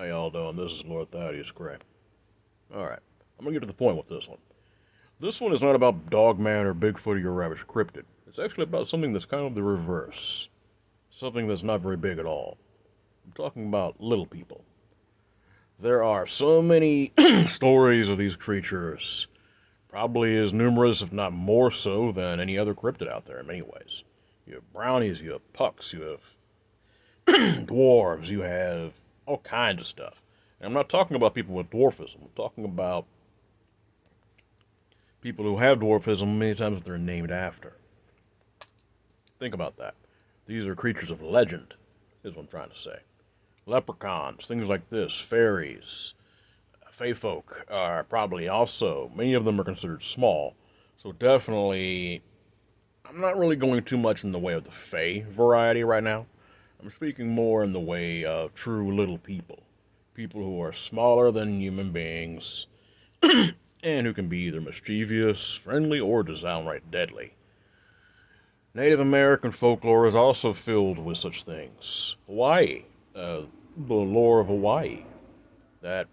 How y'all doing? This is Lord Thaddeus Gray. Alright, I'm gonna get to the point with this one. This one is not about Dogman or Bigfoot or your ravaged cryptid. It's actually about something that's kind of the reverse. Something that's not very big at all. I'm talking about little people. There are so many stories of these creatures, probably as numerous, if not more so, than any other cryptid out there in many ways. You have brownies, you have pucks, you have dwarves, you have all kinds of stuff. And I'm not talking about people with dwarfism. I'm talking about people who have dwarfism many times they're named after. Think about that. These are creatures of legend, is what I'm trying to say. Leprechauns, things like this, fairies, fae folk are probably also, many of them are considered small. So definitely, I'm not really going too much in the way of the fae variety right now. I'm speaking more in the way of true little people. People who are smaller than human beings, and who can be either mischievous, friendly, or just downright deadly. Native American folklore is also filled with such things. Hawaii, the lore of Hawaii, that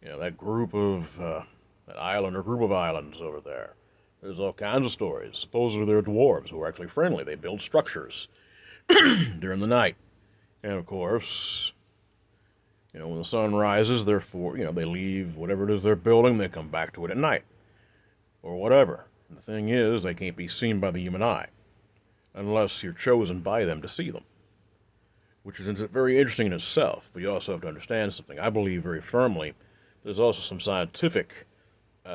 that group of that island or group of islands over there. There's all kinds of stories. Supposedly they're dwarves who are actually friendly. They build structures during the night, and of course, when the sun rises, therefore, they leave whatever it is they're building, they come back to it at night. Or whatever. And the thing is, they can't be seen by the human eye. Unless you're chosen by them to see them. Which is very interesting in itself, but you also have to understand something. I believe very firmly there's also some scientific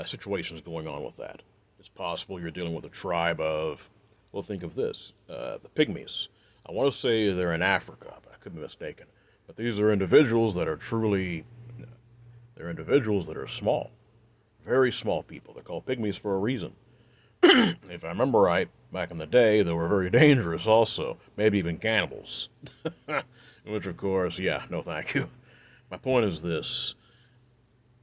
situations going on with that. It's possible you're dealing with a tribe of, well, think of this, the pygmies. I want to say they're in Africa, but I could be mistaken. But these are individuals that are they're individuals that are small. Very small people. They're called pygmies for a reason. If I remember right, back in the day, they were very dangerous also. Maybe even cannibals. Which, of course, yeah, no thank you. My point is this.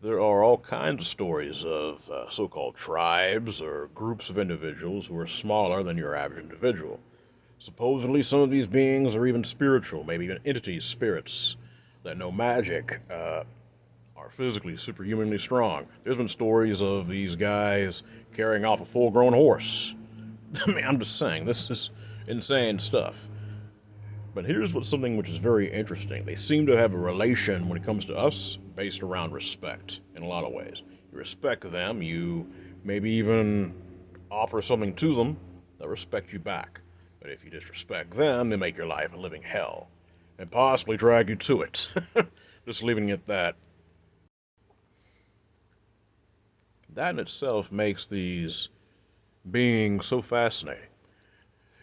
There are all kinds of stories of so-called tribes or groups of individuals who are smaller than your average individual. Supposedly, some of these beings are even spiritual, maybe even entities, spirits, that know magic, are physically, superhumanly strong. There's been stories of these guys carrying off a full-grown horse. I mean, I'm just saying, this is insane stuff. But here's something which is very interesting. They seem to have a relation when it comes to us based around respect in a lot of ways. You respect them, you maybe even offer something to them, they'll respect you back. But if you disrespect them, they make your life a living hell. And possibly drag you to it. Just leaving it at that. That in itself makes these beings so fascinating.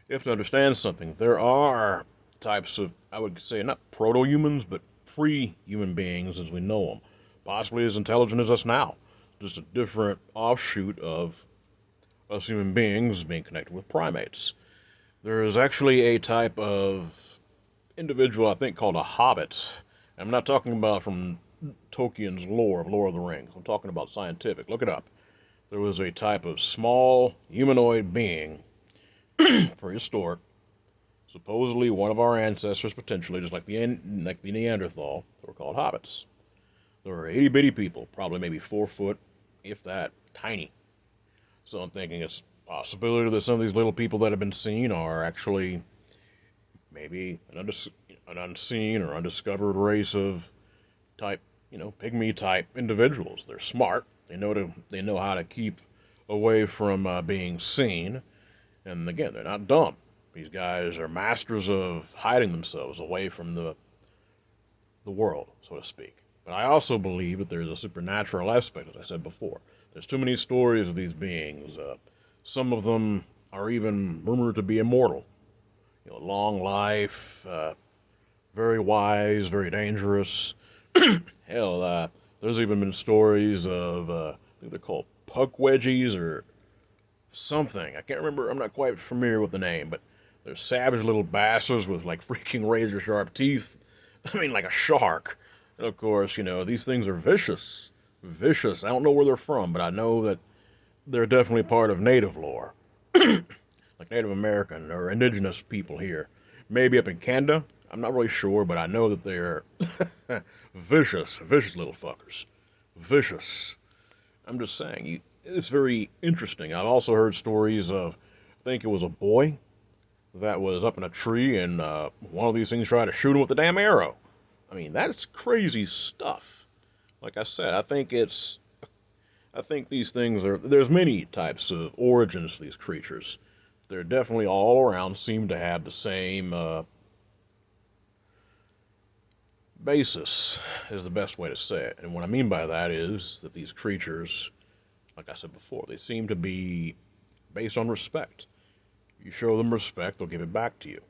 You have to understand something. There are types of, I would say, not proto-humans, but pre-human beings as we know them. Possibly as intelligent as us now. Just a different offshoot of us human beings being connected with primates. There is actually a type of individual, I think, called a hobbit. I'm not talking about from Tolkien's lore of Lord of the Rings. I'm talking about scientific. Look it up. There was a type of small humanoid being, prehistoric, supposedly one of our ancestors, potentially, just like the Neanderthal, that were called hobbits. They were itty-bitty people, probably maybe 4 foot, if that, tiny. So I'm thinking it's a possibility that some of these little people that have been seen are actually maybe an unseen or undiscovered race of type, pygmy type individuals. They're smart. They know how to keep away from being seen. And again, they're not dumb. These guys are masters of hiding themselves away from the world, so to speak. But I also believe that there's a supernatural aspect, as I said before. There's too many stories of these beings. Some of them are even rumored to be immortal. Long life, very wise, very dangerous. Hell, there's even been stories of, I think they're called puck wedgies or something. I can't remember. I'm not quite familiar with the name, but they're savage little bastards with like freaking razor sharp teeth. I mean, like a shark. And of course, these things are vicious. Vicious. I don't know where they're from, but I know that they're definitely part of native lore. Like Native American or indigenous people here. Maybe up in Canada. I'm not really sure, but I know that they're vicious, vicious little fuckers. Vicious. I'm just saying, it's very interesting. I've also heard stories of, I think it was a boy that was up in a tree, and one of these things tried to shoot him with a damn arrow. I mean, that's crazy stuff. Like I said, I think these things are, there's many types of origins to these creatures. They're definitely all around, seem to have the same basis, is the best way to say it. And what I mean by that is that these creatures, like I said before, they seem to be based on respect. You show them respect, they'll give it back to you.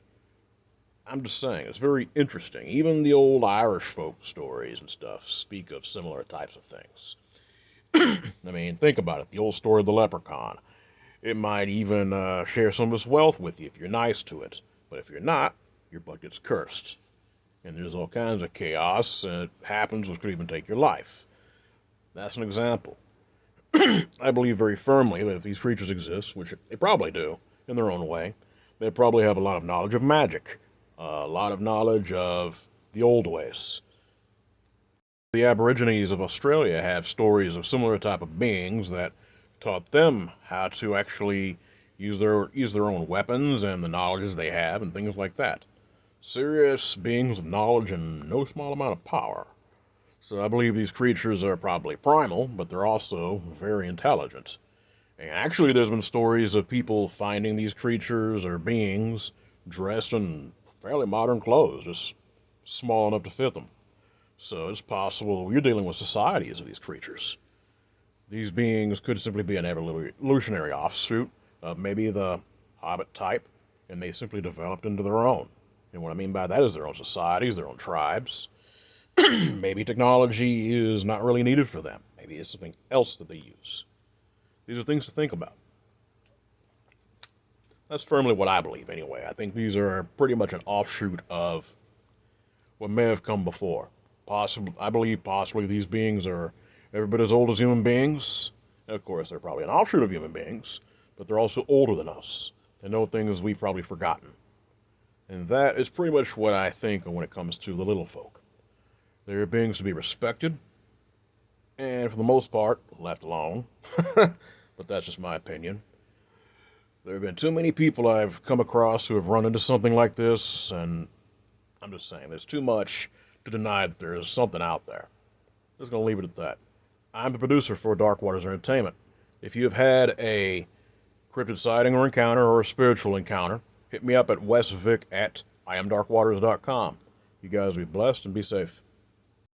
I'm just saying, it's very interesting. Even the old Irish folk stories and stuff speak of similar types of things. I mean, think about it. The old story of the leprechaun. It might even share some of its wealth with you if you're nice to it. But if you're not, your butt gets cursed. And there's all kinds of chaos, and it happens which could even take your life. That's an example. I believe very firmly that if these creatures exist, which they probably do, in their own way, they probably have a lot of knowledge of magic. A lot of knowledge of the old ways. The Aborigines of Australia have stories of similar type of beings that taught them how to actually use their own weapons and the knowledge they have and things like that. Serious beings of knowledge and no small amount of power. So I believe these creatures are probably primal, but they're also very intelligent. And actually there's been stories of people finding these creatures or beings dressed in fairly modern clothes, just small enough to fit them. So it's possible we're dealing with societies of these creatures. These beings could simply be an evolutionary offshoot of maybe the hobbit type, and they simply developed into their own. And what I mean by that is their own societies, their own tribes. Maybe technology is not really needed for them. Maybe it's something else that they use. These are things to think about. That's firmly what I believe, anyway. I think these are pretty much an offshoot of what may have come before. I believe possibly these beings are every bit as old as human beings. Of course, they're probably an offshoot of human beings, but they're also older than us. They know things we've probably forgotten. And that is pretty much what I think when it comes to the little folk. They're beings to be respected, and for the most part, left alone. But that's just my opinion. There have been too many people I've come across who have run into something like this, and I'm just saying, there's too much to deny that there is something out there. I'm just going to leave it at that. I'm the producer for Dark Waters Entertainment. If you have had a cryptid sighting or encounter or a spiritual encounter, hit me up at westvic@iamdarkwaters.com. You guys be blessed and be safe.